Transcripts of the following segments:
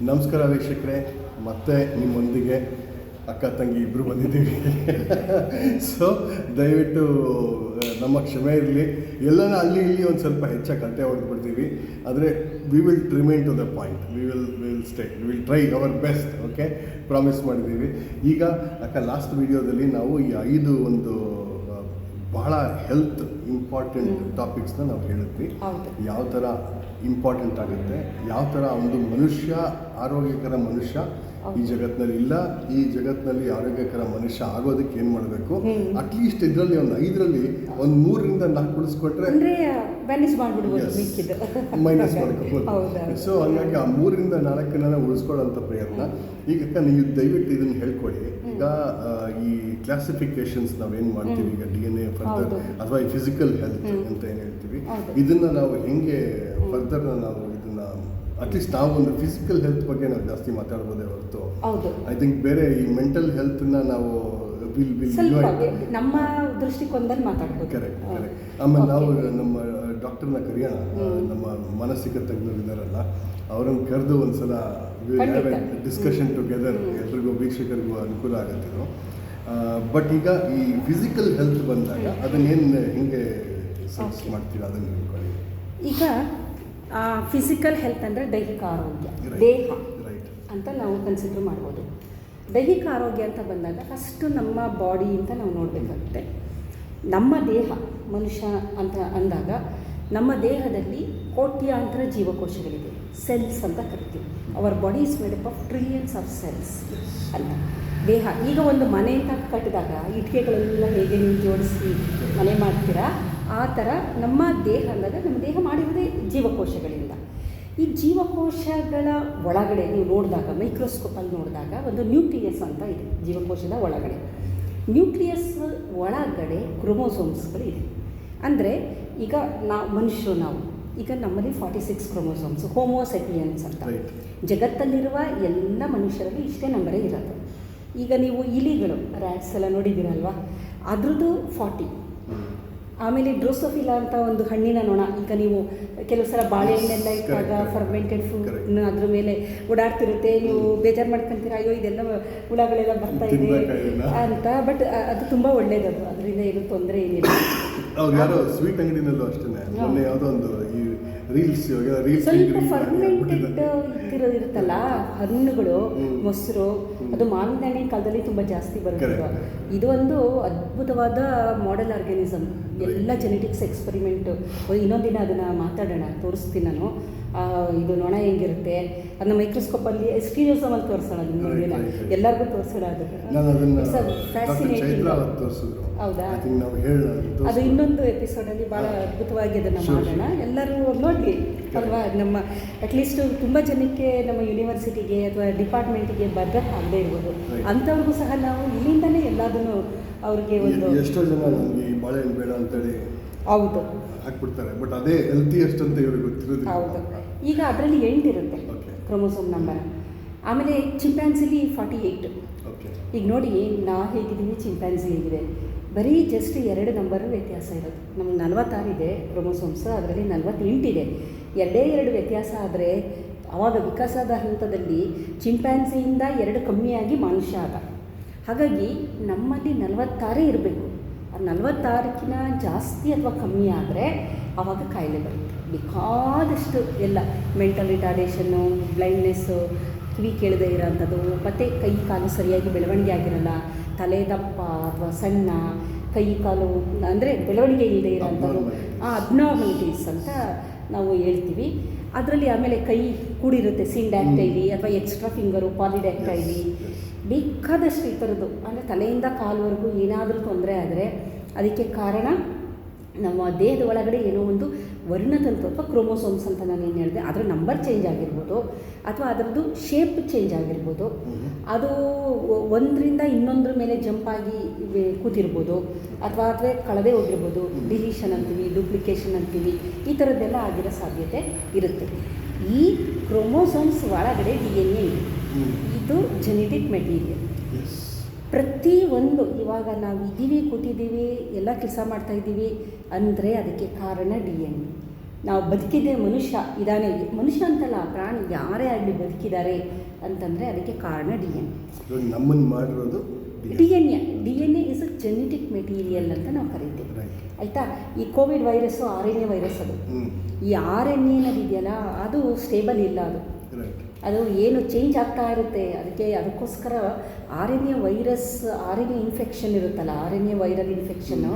ನಮಸ್ಕಾರ ವೀಕ್ಷಕರೇ, ಮತ್ತೆ ನಿಮ್ಮೊಂದಿಗೆ ಅಕ್ಕ ತಂಗಿ ಇಬ್ಬರು ಬಂದಿದ್ದೀವಿ. ಸೊ ದಯವಿಟ್ಟು ನಮ್ಮ ಕ್ಷಮೆ ಇರಲಿ. ಎಲ್ಲನ ಅಲ್ಲಿ ಇಲ್ಲಿ ಒಂದು ಸ್ವಲ್ಪ ಹೆಚ್ಚಾಗಿ ಕಟ್ಟೆ ಹೊಡೆದ್ಬಿಡ್ತೀವಿ. ಆದರೆ we will remain to the point. We will try our best. Okay, promise ಮಾಡಿದ್ದೀವಿ. ಈಗ ಅಕ್ಕ ಲಾಸ್ಟ್ ವಿಡಿಯೋದಲ್ಲಿ ನಾವು ಈ 5 ಒಂದು ಬಹಳ ಹೆಲ್ತ್ ಇಂಪಾರ್ಟೆಂಟ್ ಟಾಪಿಕ್ಸ್ನ ನಾವು ಹೇಳಿದ್ವಿ. ಯಾವ ಥರ ಇಂಪಾರ್ಟೆಂಟ್ ಆಗುತ್ತೆ, ಯಾವ ಥರ ಒಂದು ಮನುಷ್ಯ ಆರೋಗ್ಯಕರ ಮನುಷ್ಯ ಈ ಜಗತ್ತಿನಲ್ಲಿ ಇಲ್ಲ, ಈ ಜಗತ್ತಿನಲ್ಲಿ ಆರೋಗ್ಯಕರ ಮನುಷ್ಯ ಆಗೋದಕ್ಕೆ ಏನು ಮಾಡಬೇಕು, ಅಟ್ಲೀಸ್ಟ್ ಇದರಲ್ಲಿ ಒಂದು 5ರಲ್ಲಿ ಒಂದು 3ರಿಂದ 4 ಬಿಡಿಸ್ಕೊಟ್ರೆ ಮೈನಸ್ ಮಾಡ್ಕೋಬೋದು. ಸೊ ಹಂಗಾಗಿ ಆ 3ರಿಂದ 4 ಉಳಿಸ್ಕೊಳ್ಳೋಂಥ ಪ್ರಯತ್ನ. ಈಗ ನೀವು ದಯವಿಟ್ಟು ಇದನ್ನು ಹೇಳ್ಕೊಡಿ. ಈಗ ಈ ಕ್ಲಾಸಿಫಿಕೇಶನ್ಸ್ ನಾವೇನು ಮಾಡ್ತೀವಿ, ಈಗ DNA ಫರ್ದರ್ ಅಥವಾ ಈ ಫಿಸಿಕಲ್ ಹೆಲ್ತ್ ಅಂತ ಏನು ಹೇಳ್ತೀವಿ, ಇದನ್ನು ನಾವು ಹೆಂಗೆ ಫರ್ದರ್ ನಾವು ಇದನ್ನ ಅಟ್ಲೀಸ್ಟ್ ನಾವು ಒಂದು ಫಿಸಿಕಲ್ ಹೆಲ್ತ್ ಬಗ್ಗೆ ನಾವು ಜಾಸ್ತಿ ಮಾತಾಡ್ಬೋದೇ ಹೊರತು ಐ ಥಿಂಕ್ ಬೇರೆ ಈ ಮೆಂಟಲ್ ಹೆಲ್ತ್ನ ನಾವು ನಮ್ಮ ದೃಷ್ಟಿಕೋನದಲ್ಲಿ ಮಾತಾಡ್ಬೋದು. ಕರೆಕ್ಟ್. ಆಮೇಲೆ ನಾವು ನಮ್ಮ ಡಾಕ್ಟರ್ನ ಕರೆಯೋಣ, ನಮ್ಮ ಮಾನಸಿಕ ತಜ್ಞರು ಇದ್ದಾರಲ್ಲ ಅವ್ರನ್ನ ಕರೆದು ಒಂದ್ಸಲ ಡಿಸ್ಕಷನ್ ಟುಗೆದರ್, ಎಲ್ರಿಗೂ ವೀಕ್ಷಕರಿಗೂ ಅನುಕೂಲ ಆಗುತ್ತಿರೋ. ಬಟ್ ಈಗ ಈ ಫಿಸಿಕಲ್ ಹೆಲ್ತ್ ಬಂದಾಗ ಅದನ್ನೇನು ಹೆಂಗೆ ಸರ್ಚ್ ಮಾಡ್ತೀರಾ ಅದನ್ನು ಹೇಳ್ಕೊಳ್ಳಿ. ಈಗ ಫಿಸಿಕಲ್ ಹೆಲ್ತ್ ಅಂದರೆ ದೈಹಿಕ ಆರೋಗ್ಯ, ದೇಹ ಅಂತ ನಾವು ಕನ್ಸಿಡರ್ ಮಾಡ್ಬೋದು. ದೈಹಿಕ ಆರೋಗ್ಯ ಅಂತ ಬಂದಾಗ ಫಸ್ಟು ನಮ್ಮ ಬಾಡಿ ಅಂತ ನಾವು ನೋಡಬೇಕಾಗುತ್ತೆ. ನಮ್ಮ ದೇಹ ಮನುಷ್ಯ ಅಂತ ಅಂದಾಗ ನಮ್ಮ ದೇಹದಲ್ಲಿ ಕೋಟ್ಯಾಂತರ ಜೀವಕೋಶಗಳಿದೆ, ಸೆಲ್ಸ್ ಅಂತ ಕರಿತೀವಿ. Our body is made up of trillions of cells ಅಂತ ದೇಹ. ಈಗ ಒಂದು ಮನೆ ಅಂತ ಕಟ್ಟಿದಾಗ ಇಟ್ಟಿಗೆಗಳೆಲ್ಲ ಹೇಗೆ ನೀವು ಜೋಡಿಸಿ ಮನೆ ಮಾಡ್ತೀರಾ, ಆ ಥರ ನಮ್ಮ ದೇಹ ಅಂದಾಗ ನಮ್ಮ ದೇಹ ಮಾಡಿರೋದೇ ಜೀವಕೋಶಗಳಿಂದ. ಈ ಜೀವಕೋಶಗಳ ಒಳಗಡೆ ನೀವು ನೋಡಿದಾಗ, ಮೈಕ್ರೋಸ್ಕೋಪಲ್ಲಿ ನೋಡಿದಾಗ ಒಂದು ನ್ಯೂಕ್ಲಿಯಸ್ ಅಂತ ಇದೆ ಜೀವಕೋಶದ ಒಳಗಡೆ. ನ್ಯೂಕ್ಲಿಯಸ್ ಒಳಗಡೆ ಕ್ರೋಮೋಸೋಮ್ಸ್ಗಳು ಇದೆ. ಅಂದರೆ ಈಗ ಮನುಷ್ಯರು ನಾವು ಈಗ ನಮ್ಮಲ್ಲಿ 46 ಕ್ರೋಮೋಸೋಮ್ಸ್, ಹೋಮೋಸೆಪಿಯನ್ಸ್ ಅಂತ. ಜಗತ್ತಲ್ಲಿರುವ ಎಲ್ಲ ಮನುಷ್ಯರಲ್ಲಿ ಇಷ್ಟೇ ನಂಬರೇ ಇರೋದು. ಈಗ ನೀವು ಇಲಿಗಳು, ರ್ಯಾಟ್ಸ್ ಎಲ್ಲ ನೋಡಿದ್ದೀರಲ್ವ, ಅದ್ರದ್ದು 40. ಆಮೇಲೆ ಡ್ರೋಸೋಫಿಲಾ ಅಂತ ಒಂದು ಹಣ್ಣಿನ ನೊಣ, ಈಗ ನೀವು ಕೆಲವು ಸಲ ಬಾಳೆಹಣ್ಣೆಲ್ಲ ಇಟ್ಟಾಗ ಫರ್ಮೆಂಟೆಡ್ ಫ್ರೂಟ್ನ ಅದ್ರ ಮೇಲೆ ಓಡಾಡ್ತಿರುತ್ತೆ, ನೀವು ಬೇಜಾರು ಮಾಡ್ಕೊಂತೀರ, ಅಯ್ಯೋ ಇದೆಲ್ಲ ಹುಳಗಳೆಲ್ಲ ಬರ್ತಾ ಇದೆ ಅಂತ. ಬಟ್ ಅದು ತುಂಬ ಒಳ್ಳೇದದು, ಅದರಿಂದ ಏನು ತೊಂದರೆ ಏನಿಲ್ಲ. ಅವ್ರು ಯಾರೋ ಸ್ವೀಟ್ ಅಂಗಡಿನಲ್ಲೂ ಅಷ್ಟೇ ಮೊನ್ನೆ ಯಾವುದೋ ಒಂದು ಈ ರೀಲ್ಸ್ ಸ್ವಲ್ಪ ಫರ್ಮೆಂಟೆಡ್ ಇರುತ್ತಲ್ಲ ಹಣ್ಣುಗಳು, ಮೊಸರು, ಅದು ಮಾವಿನ ಹಣ್ಣಿನ ಕಾಲದಲ್ಲಿ ತುಂಬ ಜಾಸ್ತಿ ಬರುತ್ತೆ. ಇದು ಒಂದು ಅದ್ಭುತವಾದ ಮಾಡೆಲ್ ಆರ್ಗ್ಯಾನಿಸಮ್. ಎಲ್ಲ ಜೆನೆಟಿಕ್ಸ್ ಎಕ್ಸ್ಪರಿಮೆಂಟು. ಇನ್ನೊಂದಿನ ಅದನ್ನು ಮಾತಾಡೋಣ, ತೋರಿಸ್ತೀನಿ ನಾನು. ಇದು ನೊಣ ಹೆಂಗಿರುತ್ತೆ ಅದನ್ನ ಮೈಕ್ರೋಸ್ಕೋಪಲ್ಲಿ ಸ್ಟೀರಿಯೋಸಮಲ್ಲಿ ತೋರಿಸೋಣ, ನಿಮ್ಮೊಂದಿನ ಎಲ್ಲರಿಗೂ ತೋರಿಸೋಣ. ಅದು ಫ್ಯಾಸಿನೇಟಿಂಗ್. ಹೌದಾ? ಅದು ಇನ್ನೊಂದು ಎಪಿಸೋಡಲ್ಲಿ ಭಾಳ ಅದ್ಭುತವಾಗಿ ಅದನ್ನು ಮಾಡೋಣ. ಎಲ್ಲರೂ ನೋಡಲಿ ಅಲ್ವಾ. ನಮ್ಮ ಅಟ್ಲೀಸ್ಟ್ ತುಂಬ ಜನಕ್ಕೆ ನಮ್ಮ ಯೂನಿವರ್ಸಿಟಿಗೆ ಅಥವಾ ಡಿಪಾರ್ಟ್ಮೆಂಟಿಗೆ ಆಗದೆ ಇರ್ಬೋದು, ಅಂಥವ್ರಿಗೂ ಸಹ ನಾವು ಇಲ್ಲಿಂದಲೇ ಎಲ್ಲದನ್ನು ಅವ್ರಿಗೆ ಒಂದು ಎಷ್ಟೋ ಜನ ನನಗೆ ಬಾಳೆಹಣ್ಣು ಬೇಡ ಅಂತೇಳಿ ಹೌದು ಹಾಕ್ಬಿಡ್ತಾರೆ. ಬಟ್ ಅದೇ ಹೆಲ್ತಿಯಸ್ಟ್ ಅಂತ ಇವ್ರಿಗೆ ಗೊತ್ತಿರೋದು. ಹೌದು. ಈಗ ಅದರಲ್ಲಿ 8 ಇರುತ್ತೆ ಕ್ರೋಮೋಸೋಮ್ ನಂಬರ್. ಆಮೇಲೆ ಚಿಂಪ್ಯಾನ್ಸಿಲಿ 48. ಈಗ ನೋಡಿ, ನಾವು ಹೇಗಿದ್ದೀವಿ, ಚಿಂಪ್ಯಾನ್ಸಿ ಹೇಗಿದೆ, ಬರೀ ಜಸ್ಟ್ 2 ನಂಬರು ವ್ಯತ್ಯಾಸ ಇರೋದು. ನಮಗೆ 46 ಇದೆ ಕ್ರೋಮೋಸೋಮ್ಸ್, ಅದರಲ್ಲಿ 48 ಇದೆ. 2 ವ್ಯತ್ಯಾಸ ಆದರೆ ಆವಾಗ ವಿಕಾಸದ ಹಂತದಲ್ಲಿ ಚಿಂಪ್ಯಾನ್ಸಿಯಿಂದ 2 ಕಮ್ಮಿಯಾಗಿ ಮನುಷ್ಯ ಆದ. ಹಾಗಾಗಿ ನಮ್ಮಲ್ಲಿ 46 ಇರಬೇಕು. 46ಕ್ಕಿಂತ ಜಾಸ್ತಿ ಅಥವಾ ಕಮ್ಮಿ ಆದರೆ ಆವಾಗ ಕಾಯಿಲೆ ಬರುತ್ತೆ. ಬೇಕಾದಷ್ಟು ಎಲ್ಲ ಮೆಂಟಲ್ ರಿಟಾರ್ಡೇಷನ್ನು, ಬ್ಲೈಂಡ್ನೆಸ್ಸು, ಕಿವಿ ಕೇಳದೇ ಇರೋಂಥದ್ದು, ಮತ್ತು ಕೈ ಕಾಲು ಸರಿಯಾಗಿ ಬೆಳವಣಿಗೆ ಆಗಿರಲ್ಲ, ತಲೆ ದಪ್ಪ ಅಥವಾ ಸಣ್ಣ, ಕೈ ಕಾಲು ಅಂದರೆ ಬೆಳವಣಿಗೆ ಇಲ್ಲದೆ ಇರೋಂಥದ್ದು, ಅಬ್ನಾರ್ಮಲಿಟೀಸ್ ಅಂತ ನಾವು ಹೇಳ್ತೀವಿ. ಅದರಲ್ಲಿ ಆಮೇಲೆ ಕೈ ಕೂಡಿರುತ್ತೆ, ಸಿಂಡ್ಯಾಕ್ಟೈಲಿ ಅಥವಾ ಎಕ್ಸ್ಟ್ರಾ ಫಿಂಗರು, ಪಾಲಿಡ್ಯಾಕ್ಟೈಲಿ, ಬೇಕಾದಷ್ಟು ಈ ಥರದ್ದು. ಅಂದರೆ ತಲೆಯಿಂದ ಕಾಲುವರೆಗೂ ಏನಾದರೂ ತೊಂದರೆ ಆದರೆ ಅದಕ್ಕೆ ಕಾರಣ ನಮ್ಮ ದೇಹದ ಒಳಗಡೆ ಏನೋ ಒಂದು ವರ್ಣತಂತು ಅಥವಾ ಕ್ರೋಮೋಸೋಮ್ಸ್ ಅಂತ ನಾನು ಏನು ಹೇಳಿದೆ, ಅದರ ನಂಬರ್ ಚೇಂಜ್ ಆಗಿರ್ಬೋದು ಅಥವಾ ಅದರದ್ದು ಶೇಪ್ ಚೇಂಜ್ ಆಗಿರ್ಬೋದು. ಅದು ಒಂದರಿಂದ ಇನ್ನೊಂದ್ರ ಮೇಲೆ ಜಂಪ್ ಆಗಿ ಕೂತಿರ್ಬೋದು ಅಥವಾ ಕಳೆದೇ ಹೋಗಿರ್ಬೋದು. ಡಿಲೀಷನ್ ಅಂತೀವಿ, ಡೂಪ್ಲಿಕೇಶನ್ ಅಂತೀವಿ, ಈ ಥರದ್ದೆಲ್ಲ ಆಗಿರೋ ಸಾಧ್ಯತೆ ಇರುತ್ತೆ. ಈ ಕ್ರೋಮೋಸೋಮ್ಸ್ ಒಳಗಡೆ DNA ಇದೆ. ಇದು ಜೆನೆಟಿಕ್ ಮೆಟೀರಿಯಲ್. ಪ್ರತಿಯೊಂದು ಇವಾಗ ನಾವು ಇದ್ದೀವಿ, ಕೂತಿದ್ದೀವಿ, ಎಲ್ಲ ಕೆಲಸ ಮಾಡ್ತಾಯಿದ್ದೀವಿ ಅಂದರೆ ಅದಕ್ಕೆ ಕಾರಣ DNA. ನಾವು ಬದುಕಿದ್ದೇ ಮನುಷ್ಯ ಇದ್ದಾನೆ, ಮನುಷ್ಯ ಅಂತಲ್ಲ ಪ್ರಾಣಿ ಯಾರೇ ಆಗಲಿ ಬದುಕಿದ್ದಾರೆ ಅಂತಂದರೆ ಅದಕ್ಕೆ ಕಾರಣ ಡಿ ಎನ್ ಇವಾಗ ನಮ್ಮನ್ನು ಮಾಡಿರೋದು D N A is a genetic material ಅಂತ ನಾವು ಕರಿತೀವಿ. ರೈಟ್. ಆಯಿತಾ? ಈ ಕೋವಿಡ್ ವೈರಸ್ಸು RNA ವೈರಸ್ ಅದು. ಈ RNA ಅನ್ನೋದಿದೆಯಲ್ಲ ಅದು ಸ್ಟೇಬಲ್ ಇಲ್ಲ, ರೈಟ್. ಅದು ಏನು ಚೇಂಜ್ ಆಗ್ತಾ ಇರುತ್ತೆ. ಅದಕ್ಕೋಸ್ಕರ RNA ವೈರಸ್ RNA ಇನ್ಫೆಕ್ಷನ್ ಇರುತ್ತಲ್ಲ, RNA ವೈರಲ್ ಇನ್ಫೆಕ್ಷನ್ನು,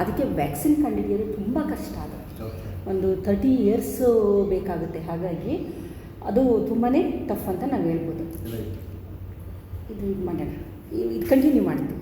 ಅದಕ್ಕೆ ವ್ಯಾಕ್ಸಿನ್ ಕಂಡುಹಿಡಿಯೋದು ತುಂಬ ಕಷ್ಟ. ಅದು ಒಂದು 30 years ಬೇಕಾಗುತ್ತೆ. ಹಾಗಾಗಿ ಅದು ತುಂಬಾ ಟಫ್ ಅಂತ ನಾವು ಹೇಳ್ಬೋದು. ರೈಟ್. ಇದು ಮಾಡೋಣ, ಇದು ಕಂಟಿನ್ಯೂ ಮಾಡ್ತೀವಿ.